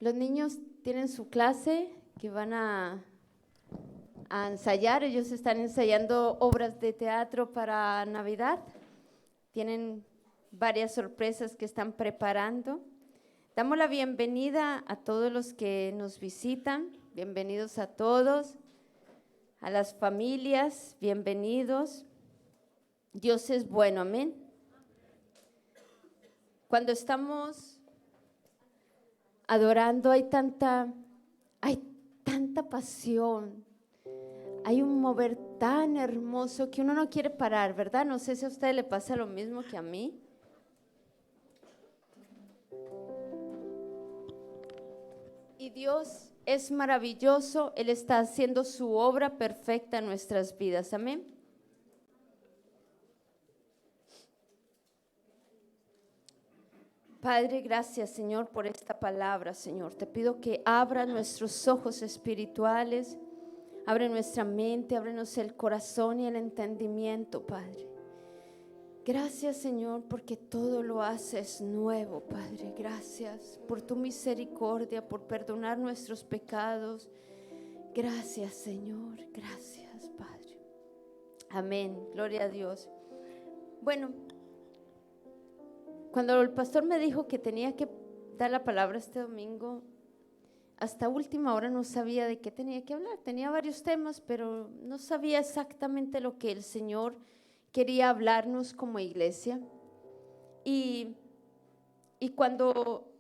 Los niños tienen su clase que van a ensayar. Ellos están ensayando obras de teatro para Navidad. Tienen varias sorpresas que están preparando. Damos la bienvenida a todos los que nos visitan. Bienvenidos a todos. A las familias, bienvenidos. Dios es bueno, amén. Cuando estamos adorando hay tanta pasión, hay un mover tan hermoso que uno no quiere parar, ¿verdad? No sé si a usted le pasa lo mismo que a mí. Y Dios es maravilloso, Él está haciendo su obra perfecta en nuestras vidas, amén. Padre, gracias, Señor, por esta palabra, Señor. Te pido que abra nuestros ojos espirituales, abre nuestra mente, ábrenos el corazón y el entendimiento, Padre. Gracias, Señor, porque todo lo haces nuevo, Padre. Gracias por tu misericordia, por perdonar nuestros pecados. Gracias, Señor. Gracias, Padre. Amén. Gloria a Dios. Bueno, cuando el pastor me dijo que tenía que dar la palabra este domingo, hasta última hora no sabía de qué tenía que hablar. Tenía varios temas, pero no sabía exactamente lo que el Señor quería hablarnos como iglesia. Y cuando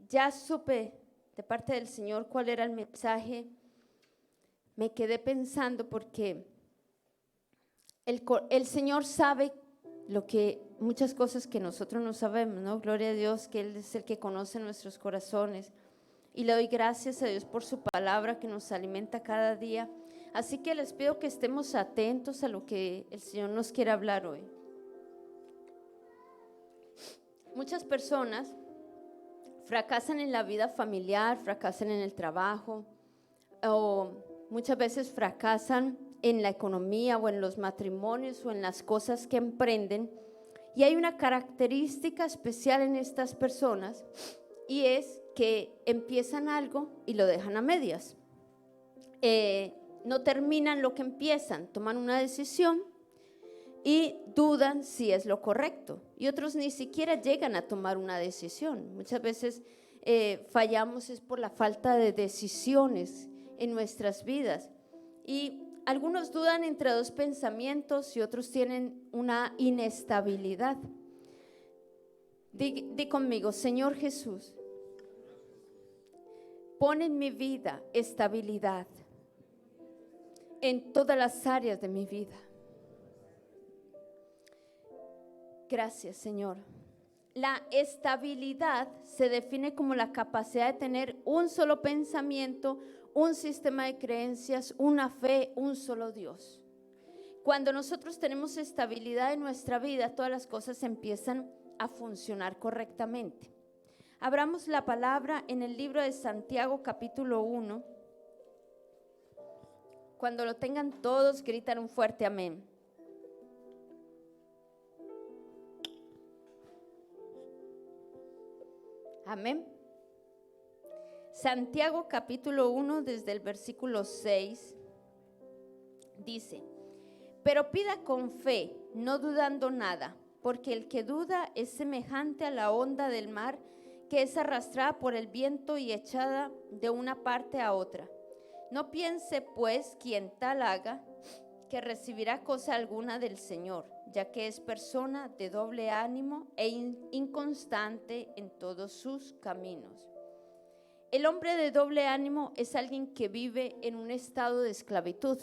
ya supe de parte del Señor cuál era el mensaje, me quedé pensando porque el Señor sabe muchas cosas que nosotros no sabemos, ¿no? Gloria a Dios que Él es el que conoce nuestros corazones. Y le doy gracias a Dios por su palabra que nos alimenta cada día. Así que les pido que estemos atentos a lo que el Señor nos quiere hablar hoy. Muchas personas fracasan en la vida familiar, fracasan en el trabajo, o muchas veces fracasan en la economía o en los matrimonios o en las cosas que emprenden. Y hay una característica especial en estas personas y es que empiezan algo y lo dejan a medias. No terminan lo que empiezan, toman una decisión y dudan si es lo correcto. Y otros ni siquiera llegan a tomar una decisión. Muchas veces fallamos es por la falta de decisiones en nuestras vidas. Y algunos dudan entre dos pensamientos y otros tienen una inestabilidad. Di conmigo, Señor Jesús, pon en mi vida estabilidad en todas las áreas de mi vida. Gracias, Señor. La estabilidad se define como la capacidad de tener un solo pensamiento, un sistema de creencias, una fe, un solo Dios. Cuando nosotros tenemos estabilidad en nuestra vida, todas las cosas empiezan a funcionar correctamente. Abramos la palabra en el libro de Santiago, capítulo 1. Cuando lo tengan todos, gritan un fuerte amén. Amén. Santiago capítulo 1 desde el versículo 6 dice: pero pida con fe, no dudando nada, porque el que duda es semejante a la onda del mar que es arrastrada por el viento y echada de una parte a otra. No piense pues quien tal haga que recibirá cosa alguna del Señor, ya que es persona de doble ánimo e inconstante en todos sus caminos. El hombre de doble ánimo es alguien que vive en un estado de esclavitud.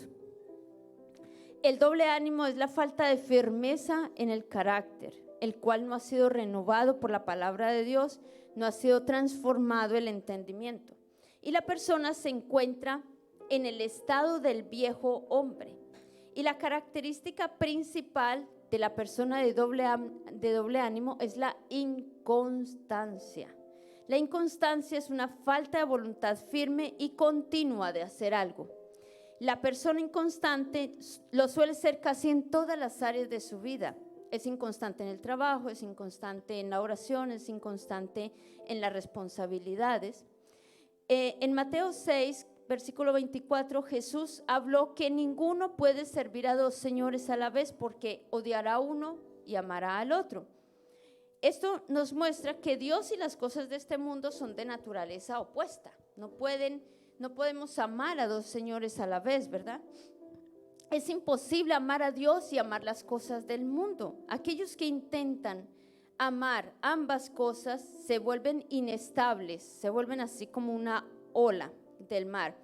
El doble ánimo es la falta de firmeza en el carácter, el cual no ha sido renovado por la palabra de Dios, no ha sido transformado el entendimiento. Y la persona se encuentra en el estado del viejo hombre. Y la característica principal de la persona de doble ánimo es la inconstancia. La inconstancia es una falta de voluntad firme y continua de hacer algo. La persona inconstante lo suele ser casi en todas las áreas de su vida. Es inconstante en el trabajo, es inconstante en la oración, es inconstante en las responsabilidades. En Mateo 6, versículo 24, Jesús habló que ninguno puede servir a dos señores a la vez porque odiará a uno y amará al otro. Esto nos muestra que Dios y las cosas de este mundo son de naturaleza opuesta. No podemos amar a dos señores a la vez, ¿verdad? Es imposible amar a Dios y amar las cosas del mundo. Aquellos que intentan amar ambas cosas se vuelven inestables, se vuelven así como una ola del mar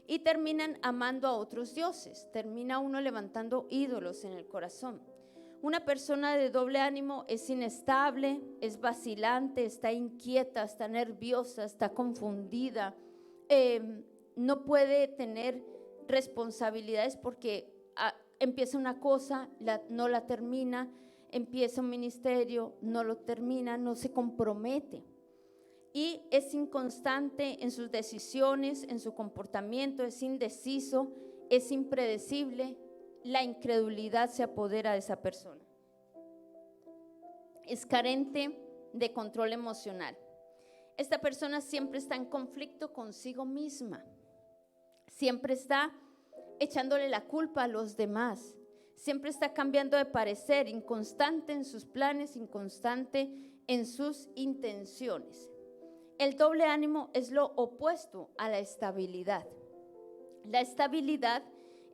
y terminan amando a otros dioses. Termina uno levantando ídolos en el corazón. Una persona de doble ánimo es inestable, es vacilante, está inquieta, está nerviosa, está confundida, no puede tener responsabilidades porque empieza una cosa, no la termina, empieza un ministerio, no lo termina, no se compromete. Y es inconstante en sus decisiones, en su comportamiento, es indeciso, es impredecible. La incredulidad se apodera de esa persona. Es carente de control emocional. Esta persona siempre está en conflicto consigo misma. Siempre está echándole la culpa a los demás. Siempre está cambiando de parecer, inconstante en sus planes, inconstante en sus intenciones. El doble ánimo es lo opuesto a la estabilidad. La estabilidad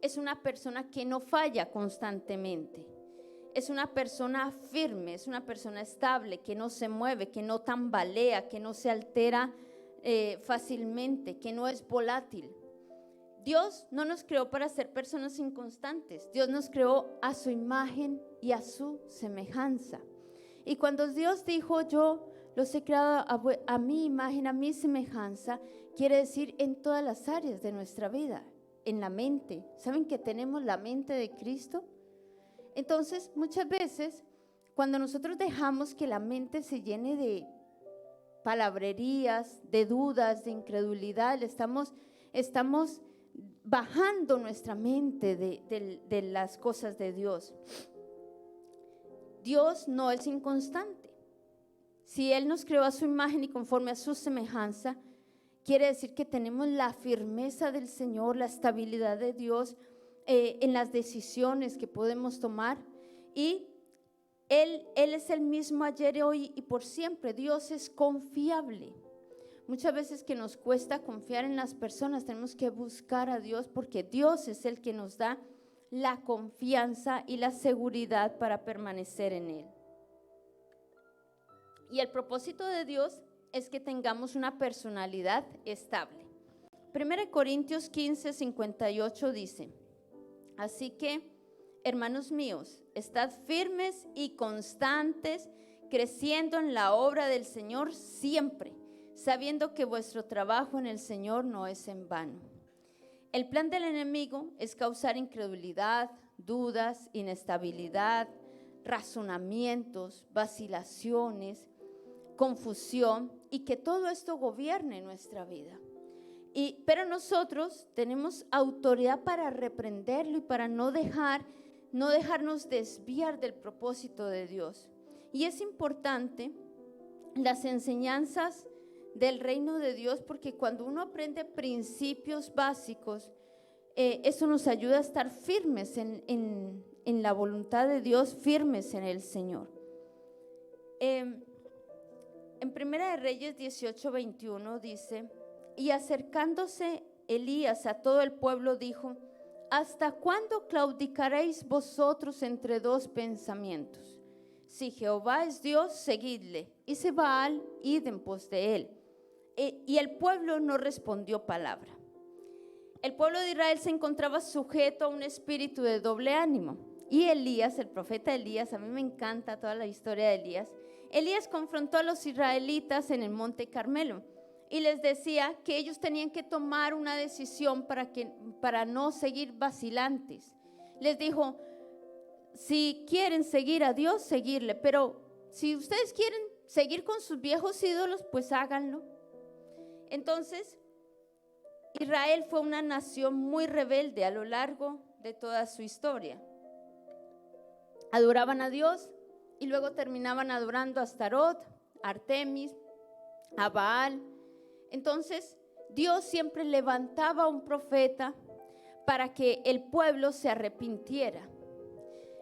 es una persona que no falla constantemente. Es una persona firme, es una persona estable, que no se mueve, que no tambalea, que no se altera fácilmente, que no es volátil. Dios no nos creó para ser personas inconstantes. Dios nos creó a su imagen y a su semejanza. Y cuando Dios dijo, yo los he creado a mi imagen, a mi semejanza, quiere decir en todas las áreas de nuestra vida, en la mente. ¿Saben que tenemos la mente de Cristo? Entonces, muchas veces, cuando nosotros dejamos que la mente se llene de palabrerías, de dudas, de incredulidad, estamos bajando nuestra mente de las cosas de Dios. Dios no es inconstante. Si Él nos creó a su imagen y conforme a su semejanza, quiere decir que tenemos la firmeza del Señor, la estabilidad de Dios en las decisiones que podemos tomar. Y Él es el mismo ayer, hoy y por siempre. Dios es confiable. Muchas veces que nos cuesta confiar en las personas, tenemos que buscar a Dios porque Dios es el que nos da la confianza y la seguridad para permanecer en Él. Y el propósito de Dios es que tengamos una personalidad estable. 1 Corintios 15, 58 dice, así que, hermanos míos, estad firmes y constantes, creciendo en la obra del Señor siempre, sabiendo que vuestro trabajo en el Señor no es en vano. El plan del enemigo es causar incredulidad, dudas, inestabilidad, razonamientos, vacilaciones, confusión y que todo esto gobierne nuestra vida. Pero nosotros tenemos autoridad para reprenderlo y para no dejarnos desviar del propósito de Dios. Y es importante las enseñanzas del reino de Dios porque cuando uno aprende principios básicos, eso nos ayuda a estar firmes en la voluntad de Dios, firmes en el Señor. En Primera de Reyes 18, 21 dice, y acercándose Elías a todo el pueblo dijo, ¿hasta cuándo claudicaréis vosotros entre dos pensamientos? Si Jehová es Dios, seguidle, y si Baal, id en pos de él. Y el pueblo no respondió palabra. El pueblo de Israel se encontraba sujeto a un espíritu de doble ánimo. Y Elías, el profeta Elías, a mí me encanta toda la historia de Elías. Elías confrontó a los israelitas en el monte Carmelo y les decía que ellos tenían que tomar una decisión para no seguir vacilantes. Les dijo, si quieren seguir a Dios, seguirle, pero si ustedes quieren seguir con sus viejos ídolos, pues háganlo. Entonces, Israel fue una nación muy rebelde a lo largo de toda su historia. Adoraban a Dios y luego terminaban adorando a Astarot, a Artemis, a Baal. Entonces, Dios siempre levantaba a un profeta para que el pueblo se arrepintiera.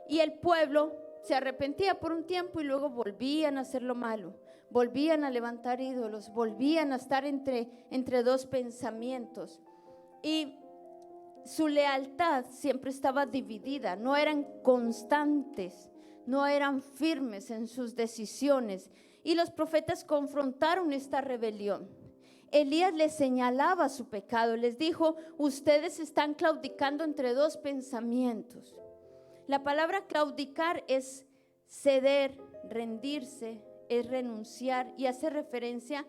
Y el pueblo se arrepentía por un tiempo y luego volvían a hacer lo malo, volvían a levantar ídolos, volvían a estar entre dos pensamientos. Y su lealtad siempre estaba dividida, no eran constantes, no eran firmes en sus decisiones. Y los profetas confrontaron esta rebelión. Elías les señalaba su pecado, les dijo: ustedes están claudicando entre dos pensamientos. La palabra claudicar es ceder, rendirse, es renunciar, y hace referencia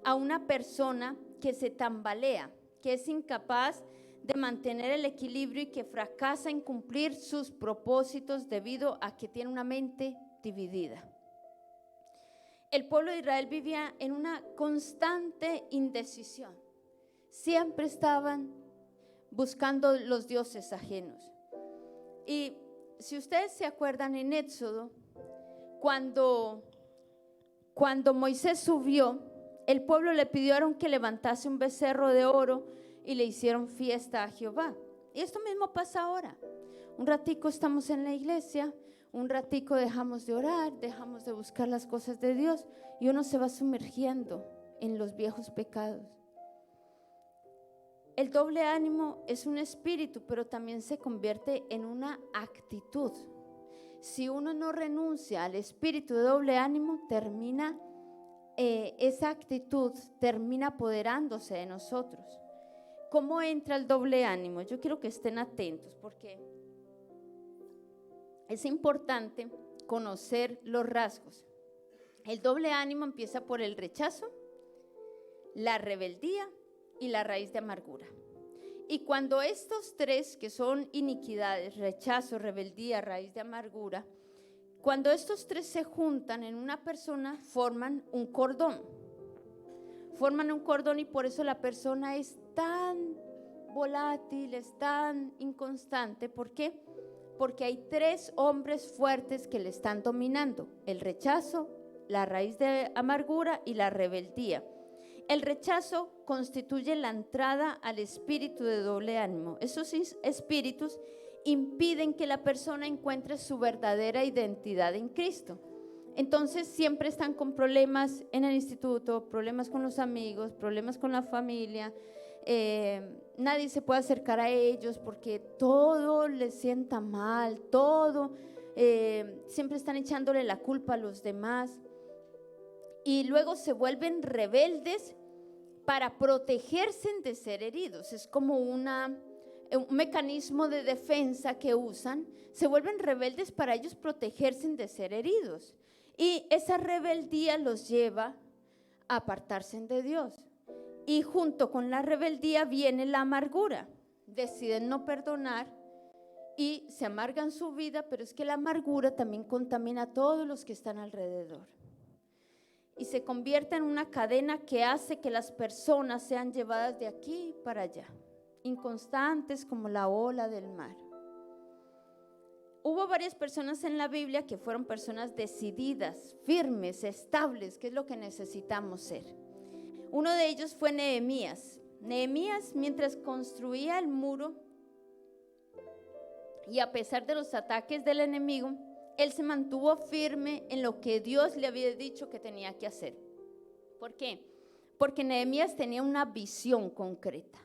a una persona que se tambalea, que es incapaz de mantener el equilibrio y que fracasa en cumplir sus propósitos debido a que tiene una mente dividida. El pueblo de Israel vivía en una constante indecisión. Siempre estaban buscando los dioses ajenos. Y si ustedes se acuerdan, en Éxodo, cuando Moisés subió, el pueblo le pidieron que levantase un becerro de oro y le hicieron fiesta a Jehová. Y esto mismo pasa ahora. Un ratico estamos en la iglesia, un ratico dejamos de orar, dejamos de buscar las cosas de Dios y uno se va sumergiendo en los viejos pecados. El doble ánimo es un espíritu, pero también se convierte en una actitud. Si uno no renuncia al espíritu de doble ánimo, esa actitud termina apoderándose de nosotros. ¿Cómo entra el doble ánimo? Yo quiero que estén atentos porque es importante conocer los rasgos. El doble ánimo empieza por el rechazo, la rebeldía y la raíz de amargura. Y cuando estos tres, que son iniquidades, rechazo, rebeldía, raíz de amargura, cuando estos tres se juntan en una persona, forman un cordón. Forman un cordón y por eso la persona es tan volátil, es tan inconstante. ¿Por qué? Porque hay tres hombres fuertes que le están dominando: el rechazo, la raíz de amargura y la rebeldía. El rechazo constituye la entrada al espíritu de doble ánimo. Esos espíritus impiden que la persona encuentre su verdadera identidad en Cristo. Entonces siempre están con problemas en el instituto, problemas con los amigos, problemas con la familia. Nadie se puede acercar a ellos porque todo les sienta mal, todo. Siempre están echándole la culpa a los demás. Y luego se vuelven rebeldes para protegerse de ser heridos. Es como un mecanismo de defensa que usan. Se vuelven rebeldes para ellos protegerse de ser heridos. Y esa rebeldía los lleva a apartarse de Dios. Y junto con la rebeldía viene la amargura. Deciden no perdonar y se amargan su vida, pero es que la amargura también contamina a todos los que están alrededor. Y se convierte en una cadena que hace que las personas sean llevadas de aquí para allá, inconstantes como la ola del mar. Hubo varias personas en la Biblia que fueron personas decididas, firmes, estables, que es lo que necesitamos ser. Uno de ellos fue Nehemías. Nehemías, mientras construía el muro y a pesar de los ataques del enemigo, él se mantuvo firme en lo que Dios le había dicho que tenía que hacer. ¿Por qué? Porque Nehemías tenía una visión concreta.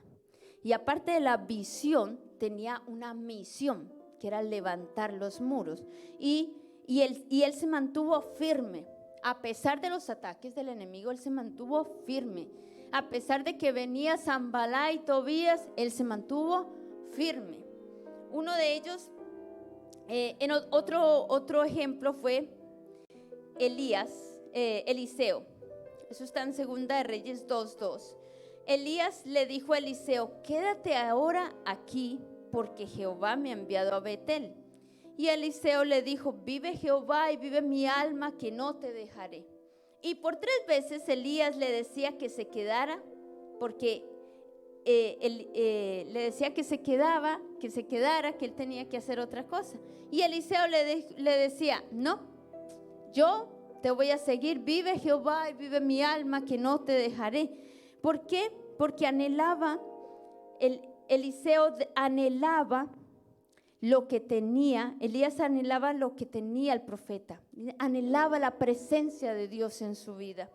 Y aparte de la visión, tenía una misión, que era levantar los muros. Y él se mantuvo firme. A pesar de los ataques del enemigo, él se mantuvo firme. A pesar de que venía Sanbalá y Tobías, él se mantuvo firme. Uno de ellos, otro ejemplo fue Eliseo. Eso está en 2 de Reyes 2:2. Elías le dijo a Eliseo: quédate ahora aquí, porque Jehová me ha enviado a Betel. Y Eliseo le dijo: vive Jehová y vive mi alma, que no te dejaré. Y por 3 veces Elías le decía que se quedara, porque le decía que se quedara, que él tenía que hacer otra cosa. Y Eliseo le decía: no, yo te voy a seguir, vive Jehová y vive mi alma, que no te dejaré. ¿Por qué? Porque Eliseo anhelaba lo que tenía, Elías anhelaba lo que tenía el profeta, anhelaba la presencia de Dios en su vida.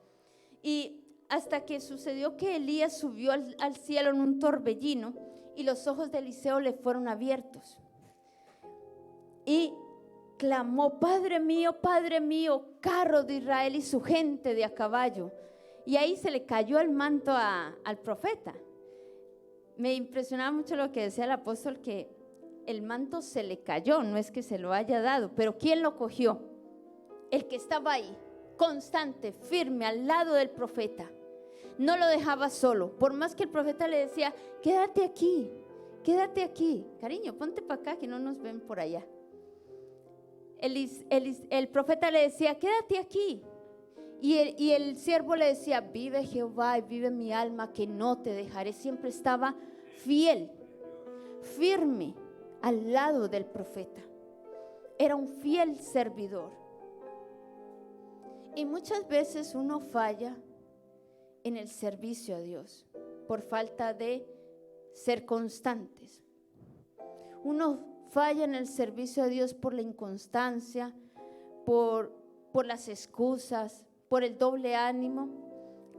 Y hasta que sucedió que Elías subió al cielo en un torbellino y los ojos de Eliseo le fueron abiertos. Y clamó: Padre mío, carro de Israel y su gente de a caballo. Y ahí se le cayó el manto al profeta. Me impresionaba mucho lo que decía el apóstol, que el manto se le cayó, no es que se lo haya dado, pero ¿quién lo cogió? El que estaba ahí, constante, firme, al lado del profeta. No lo dejaba solo, por más que el profeta le decía: quédate aquí, cariño, ponte para acá que no nos ven por allá. El profeta le decía: quédate aquí. Y el siervo le decía: vive Jehová y vive mi alma, que no te dejaré. Siempre estaba fiel, firme al lado del profeta. Era un fiel servidor. Y muchas veces uno falla en el servicio a Dios por falta de ser constantes. Uno falla en el servicio a Dios por la inconstancia, por las excusas, por el doble ánimo,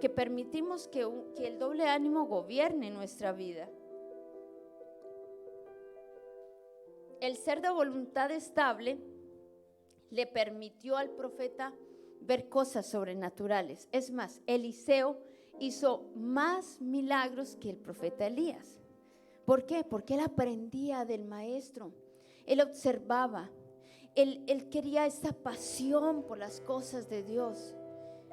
que permitimos que el doble ánimo gobierne nuestra vida. El ser de voluntad estable le permitió al profeta ver cosas sobrenaturales. Es más, Eliseo hizo más milagros que el profeta Elías. ¿Por qué? Porque él aprendía del maestro, él observaba, él quería esa pasión por las cosas de Dios.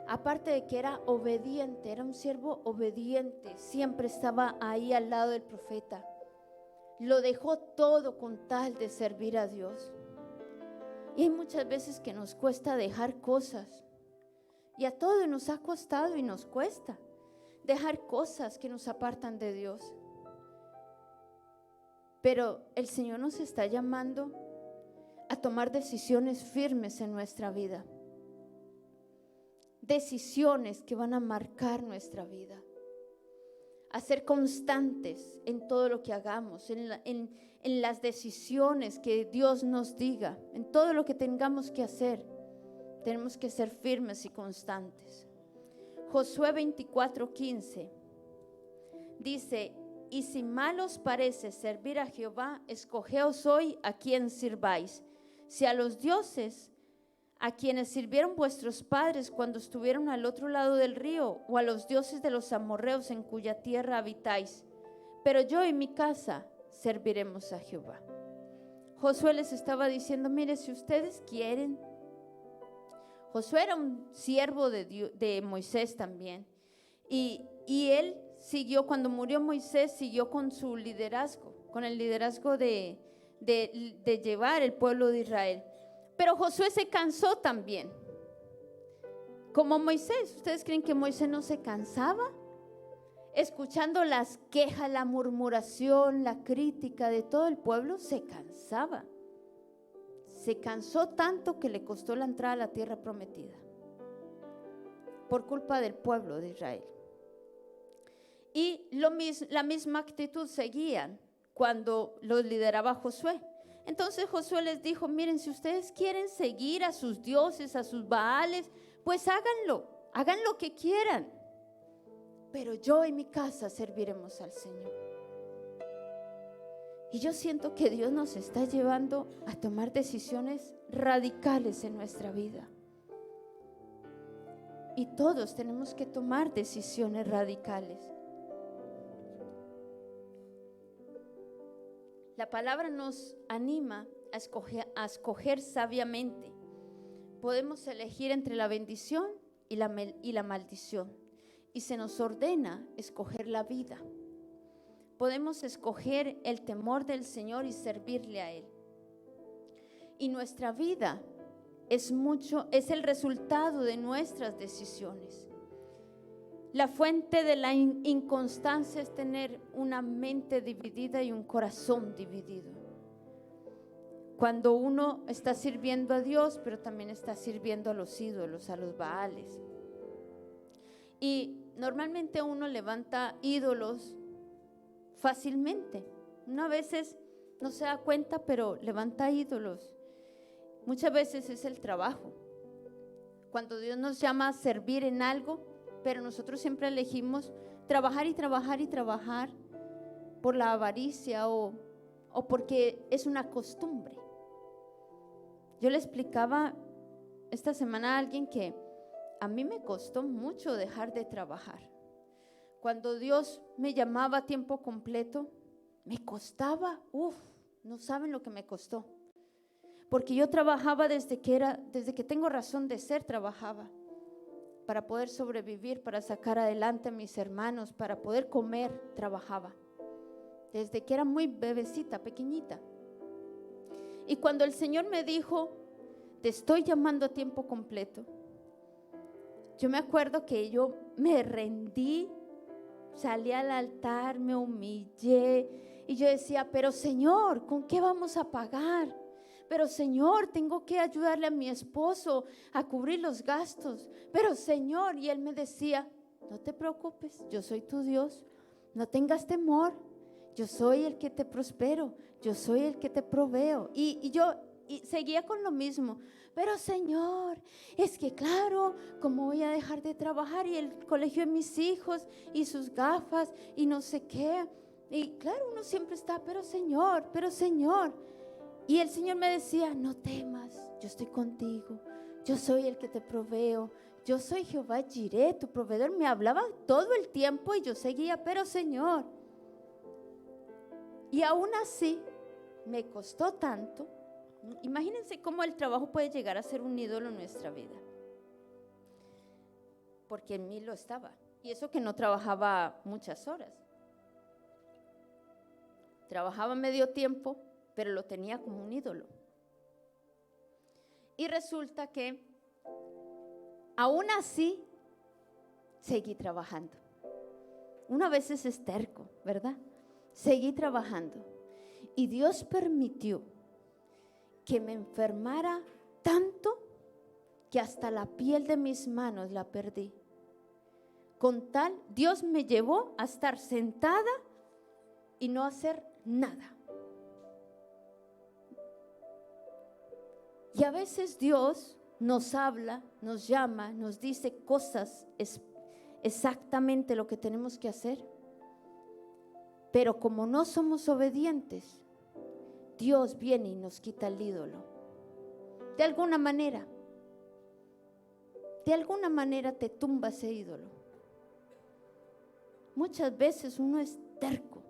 Aparte de que era obediente, era un siervo obediente, siempre estaba ahí al lado del profeta. Lo dejó todo con tal de servir a Dios. Y hay muchas veces que nos cuesta dejar cosas. Y a todos nos ha costado y nos cuesta dejar cosas que nos apartan de Dios. Pero el Señor nos está llamando a tomar decisiones firmes en nuestra vida. Decisiones que van a marcar nuestra vida. A ser constantes en todo lo que hagamos, en las decisiones que Dios nos diga, en todo lo que tengamos que hacer. Tenemos que ser firmes y constantes. Josué 24:15 dice: y si mal os parece servir a Jehová, escogeos hoy a quién sirváis, si a los dioses a quienes sirvieron vuestros padres cuando estuvieron al otro lado del río, o a los dioses de los amorreos en cuya tierra habitáis. Pero yo y mi casa serviremos a Jehová. Josué les estaba diciendo: mire, si ustedes quieren. Josué era un siervo de Moisés también. Y él siguió, cuando murió Moisés, siguió con su liderazgo, con el liderazgo de llevar el pueblo de Israel. Pero Josué se cansó también, como Moisés. ¿Ustedes creen que Moisés no se cansaba? Escuchando las quejas, la murmuración, la crítica de todo el pueblo, se cansaba. Se cansó tanto que le costó la entrada a la tierra prometida, por culpa del pueblo de Israel. Y la misma actitud seguían cuando los lideraba Josué. Entonces Josué les dijo: miren, si ustedes quieren seguir a sus dioses, a sus baales, pues háganlo, hagan lo que quieran. Pero yo y mi casa serviremos al Señor. Y yo siento que Dios nos está llevando a tomar decisiones radicales en nuestra vida. Y todos tenemos que tomar decisiones radicales. La palabra nos anima a escoger sabiamente. Podemos elegir entre la bendición y la maldición. Y se nos ordena escoger la vida. Podemos escoger el temor del Señor y servirle a Él. Y nuestra vida es el resultado de nuestras decisiones. La fuente de la inconstancia es tener una mente dividida y un corazón dividido. Cuando uno está sirviendo a Dios, pero también está sirviendo a los ídolos, a los baales. Y normalmente uno levanta ídolos fácilmente. Uno a veces no se da cuenta, pero levanta ídolos. Muchas veces es el trabajo. Cuando Dios nos llama a servir en algo, pero nosotros siempre elegimos trabajar y trabajar y trabajar por la avaricia o porque es una costumbre. Yo le explicaba esta semana a alguien que a mí me costó mucho dejar de trabajar. Cuando Dios me llamaba a tiempo completo, me costaba, no saben lo que me costó. Porque yo trabajaba desde que tengo razón de ser, trabajaba para poder sobrevivir, para sacar adelante a mis hermanos, para poder comer, trabajaba. Desde que era muy bebecita, pequeñita. Y cuando el Señor me dijo, te estoy llamando a tiempo completo, yo me acuerdo que yo me rendí, salí al altar, me humillé y yo decía, pero Señor, ¿con qué vamos a pagar? Pero Señor, tengo que ayudarle a mi esposo a cubrir los gastos. Pero Señor, y él me decía, no te preocupes, yo soy tu Dios, no tengas temor, yo soy el que te prospero, yo soy el que te proveo. Y yo seguía con lo mismo. Pero Señor, es que claro, ¿cómo voy a dejar de trabajar? Y el colegio de mis hijos y sus gafas y no sé qué. Y claro, uno siempre está, pero Señor. Y el Señor me decía, no temas, yo estoy contigo, yo soy el que te proveo, yo soy Jehová Jireh, tu proveedor. Me hablaba todo el tiempo y yo seguía, pero Señor. Y aún así, me costó tanto. Imagínense cómo el trabajo puede llegar a ser un ídolo en nuestra vida. Porque en mí lo estaba. Y eso que no trabajaba muchas horas. Trabajaba medio tiempo, pero lo tenía como un ídolo. Y resulta que aún así seguí trabajando. Uno a veces es terco, ¿verdad? Seguí trabajando. Y Dios permitió que me enfermara tanto que hasta la piel de mis manos la perdí. Con tal, Dios me llevó a estar sentada y no hacer nada. Y a veces Dios nos habla, nos llama, nos dice cosas, es exactamente lo que tenemos que hacer. Pero como no somos obedientes, Dios viene y nos quita el ídolo. De alguna manera te tumba ese ídolo. Muchas veces uno es terco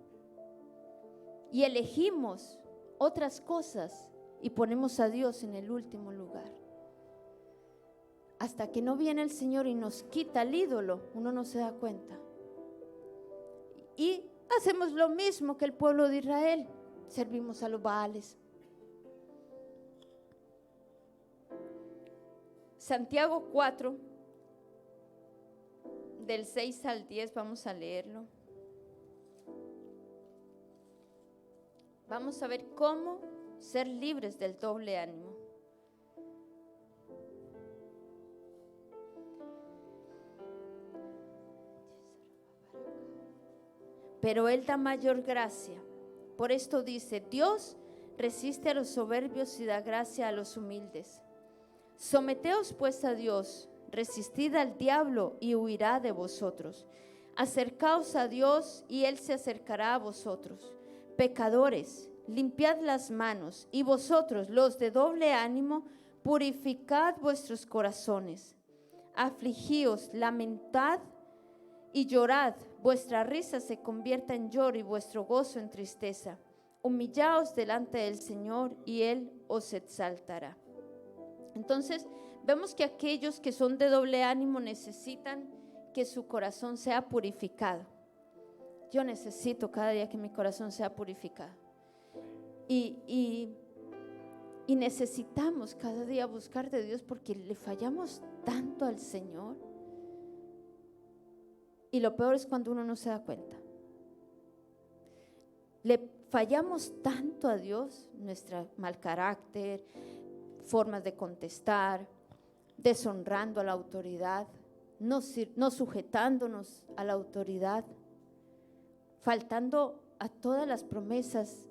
y elegimos otras cosas y ponemos a Dios en el último lugar. Hasta que no viene el Señor y nos quita el ídolo, uno no se da cuenta. Y hacemos lo mismo que el pueblo de Israel. Servimos a los Baales. Santiago 4, del 6 al 10, vamos a leerlo. Vamos a ver cómo ser libres del doble ánimo. Pero Él da mayor gracia. Por esto dice, Dios resiste a los soberbios y da gracia a los humildes. Someteos pues a Dios, resistid al diablo y huirá de vosotros. Acercaos a Dios y Él se acercará a vosotros. Pecadores, limpiad las manos, y vosotros, los de doble ánimo, purificad vuestros corazones. Afligíos, lamentad y llorad. Vuestra risa se convierta en lloro y vuestro gozo en tristeza. Humillaos delante del Señor y Él os exaltará. Entonces, vemos que aquellos que son de doble ánimo necesitan que su corazón sea purificado. Yo necesito cada día que mi corazón sea purificado. Y necesitamos cada día buscar de Dios porque le fallamos tanto al Señor. Y lo peor es cuando uno no se da cuenta. Le fallamos tanto a Dios, nuestro mal carácter, formas de contestar, deshonrando a la autoridad, no sujetándonos a la autoridad, faltando a todas las promesas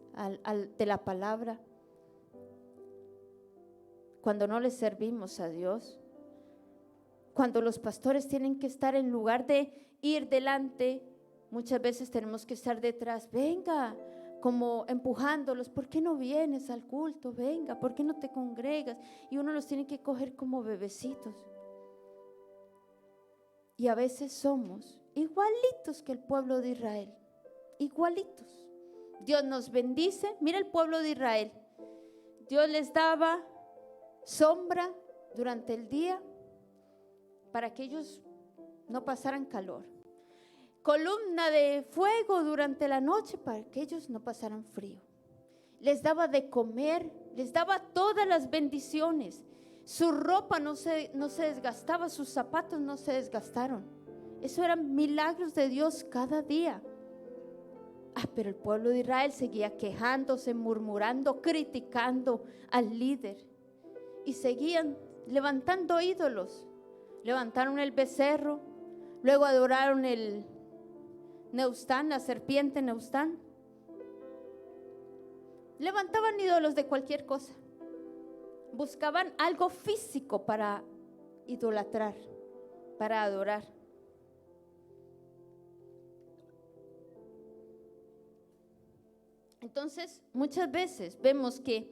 de la palabra, cuando no le servimos a Dios, cuando los pastores tienen que estar en lugar de ir delante, muchas veces tenemos que estar detrás. Venga, como empujándolos, ¿por qué no vienes al culto? Venga, ¿por qué no te congregas? Y uno los tiene que coger como bebecitos. Y a veces somos igualitos que el pueblo de Israel, igualitos. Dios nos bendice. Mira el pueblo de Israel, Dios les daba sombra durante el día para que ellos no pasaran calor, columna de fuego durante la noche para que ellos no pasaran frío, les daba de comer, les daba todas las bendiciones. Su ropa no se desgastaba, sus zapatos no se desgastaron. Eso eran milagros de Dios cada día. Pero el pueblo de Israel seguía quejándose, murmurando, criticando al líder y seguían levantando ídolos. Levantaron el becerro, luego adoraron el Neustán, la serpiente Neustán. Levantaban ídolos de cualquier cosa. Buscaban algo físico para idolatrar, para adorar. Entonces, muchas veces vemos que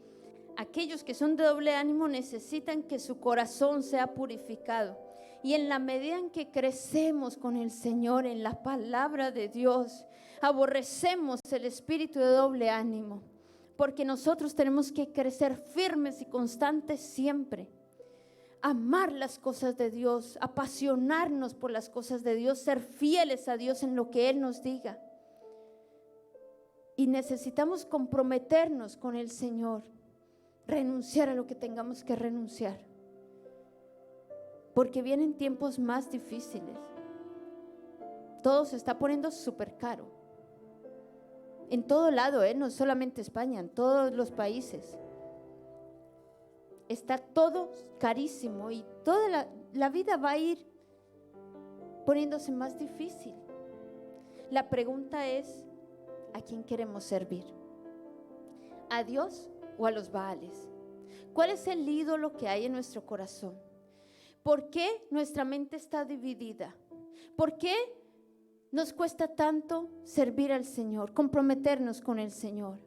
aquellos que son de doble ánimo necesitan que su corazón sea purificado. Y en la medida en que crecemos con el Señor, en la palabra de Dios, aborrecemos el espíritu de doble ánimo, porque nosotros tenemos que crecer firmes y constantes siempre. Amar las cosas de Dios, apasionarnos por las cosas de Dios, ser fieles a Dios en lo que Él nos diga. Y necesitamos comprometernos con el Señor, renunciar a lo que tengamos que renunciar, porque vienen tiempos más difíciles. Todo se está poniendo súper caro. En todo lado, no solamente España, en todos los países. Está todo carísimo y toda la vida va a ir poniéndose más difícil. La pregunta es, ¿a quién queremos servir? ¿A Dios o a los Baales? ¿Cuál es el ídolo que hay en nuestro corazón? ¿Por qué nuestra mente está dividida? ¿Por qué nos cuesta tanto servir al Señor, comprometernos con el Señor?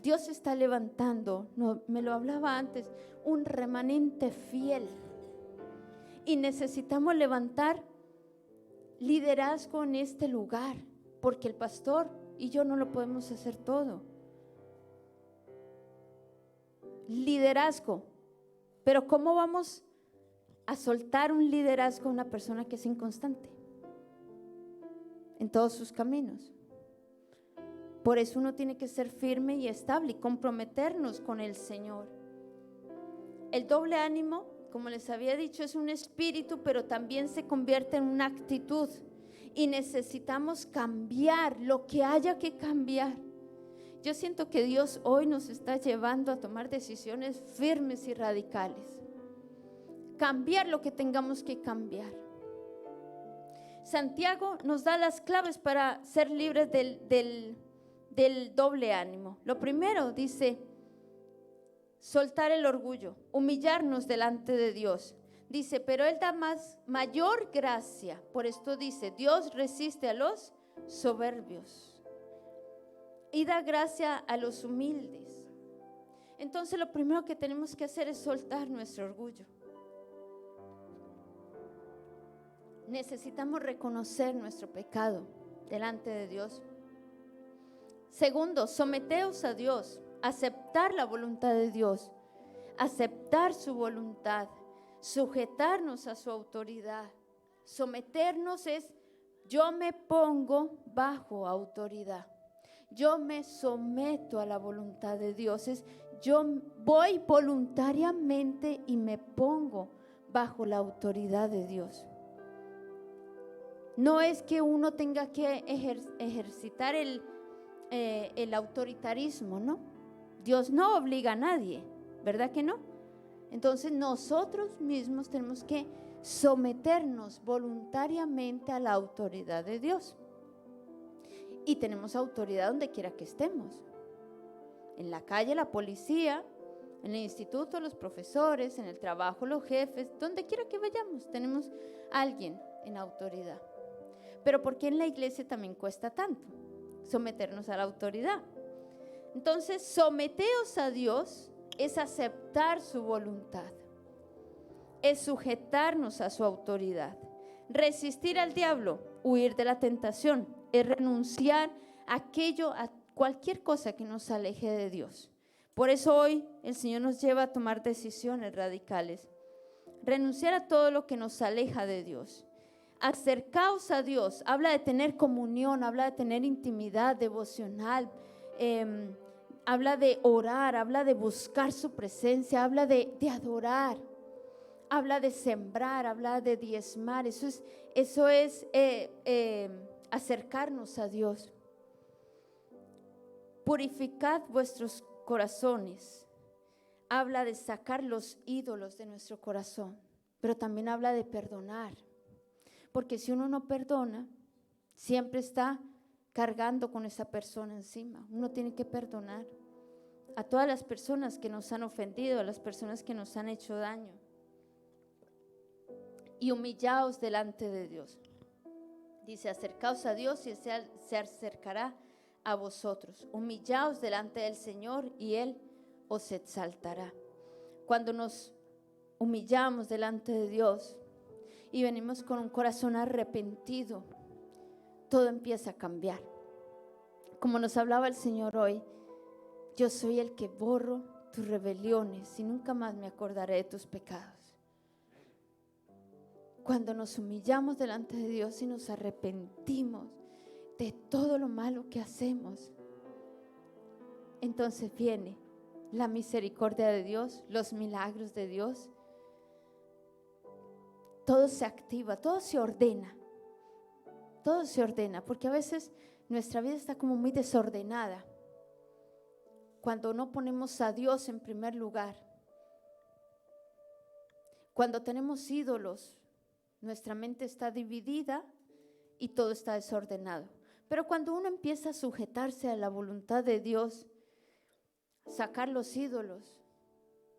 Dios está levantando, me lo hablaba antes, un remanente fiel. Y necesitamos levantar liderazgo en este lugar, porque el pastor y yo no lo podemos hacer todo. Liderazgo. Pero ¿cómo vamos a soltar un liderazgo a una persona que es inconstante en todos sus caminos? Por eso uno tiene que ser firme y estable y comprometernos con el Señor. El doble ánimo, como les había dicho, es un espíritu, pero también se convierte en una actitud. Y necesitamos cambiar lo que haya que cambiar. Yo siento que Dios hoy nos está llevando a tomar decisiones firmes y radicales. Cambiar lo que tengamos que cambiar. Santiago nos da las claves para ser libres del doble ánimo. Lo primero dice, soltar el orgullo, humillarnos delante de Dios. Dice, pero Él da mayor gracia. Por esto dice, Dios resiste a los soberbios y da gracia a los humildes. Entonces lo primero que tenemos que hacer es soltar nuestro orgullo. Necesitamos reconocer nuestro pecado delante de Dios. Segundo, someteos a Dios, aceptar la voluntad de Dios, aceptar su voluntad, sujetarnos a su autoridad. Someternos es, yo me pongo bajo autoridad. Yo me someto a la voluntad de Dios. Yo voy voluntariamente y me pongo bajo la autoridad de Dios. No es que uno tenga que ejercitar el autoritarismo, ¿no? Dios no obliga a nadie, ¿verdad que no? Entonces nosotros mismos tenemos que someternos voluntariamente a la autoridad de Dios. Y tenemos autoridad donde quiera que estemos. En la calle, la policía, en el instituto, los profesores, en el trabajo, los jefes, donde quiera que vayamos, tenemos a alguien en autoridad. Pero ¿por qué en la iglesia también cuesta tanto someternos a la autoridad? Entonces, someteos a Dios es aceptar su voluntad, es sujetarnos a su autoridad. Resistir al diablo, huir de la tentación, es renunciar a cualquier cosa que nos aleje de Dios. Por eso hoy el Señor nos lleva a tomar decisiones radicales. Renunciar a todo lo que nos aleja de Dios. Acercaos a Dios, habla de tener comunión, habla de tener intimidad devocional, habla de orar, habla de buscar su presencia, habla de adorar, habla de sembrar, habla de diezmar. Eso es acercarnos a Dios. Purificad vuestros corazones. Habla de sacar los ídolos de nuestro corazón, pero también habla de perdonar. Porque si uno no perdona, siempre está cargando con esa persona encima. Uno tiene que perdonar a todas las personas que nos han ofendido, a las personas que nos han hecho daño. Y humillaos delante de Dios. Dice, acercaos a Dios y Él se acercará a vosotros. Humillaos delante del Señor y Él os exaltará. Cuando nos humillamos delante de Dios y venimos con un corazón arrepentido, todo empieza a cambiar. Como nos hablaba el Señor hoy, yo soy el que borro tus rebeliones y nunca más me acordaré de tus pecados. Cuando nos humillamos delante de Dios y nos arrepentimos de todo lo malo que hacemos, entonces viene la misericordia de Dios, los milagros de Dios. Todo se activa, todo se ordena, porque a veces nuestra vida está como muy desordenada. Cuando no ponemos a Dios en primer lugar, cuando tenemos ídolos, nuestra mente está dividida y todo está desordenado. Pero cuando uno empieza a sujetarse a la voluntad de Dios, sacar los ídolos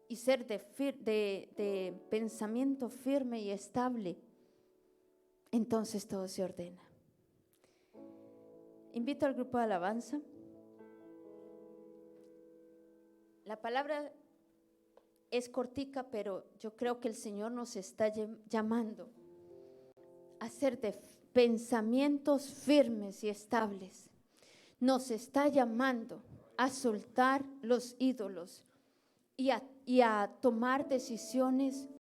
y ser de pensamiento firme y estable, entonces todo se ordena. Invito al grupo de alabanza. La palabra es cortica, pero yo creo que el Señor nos está llamando a ser de pensamientos firmes y estables. Nos está llamando a soltar los ídolos y a tomar decisiones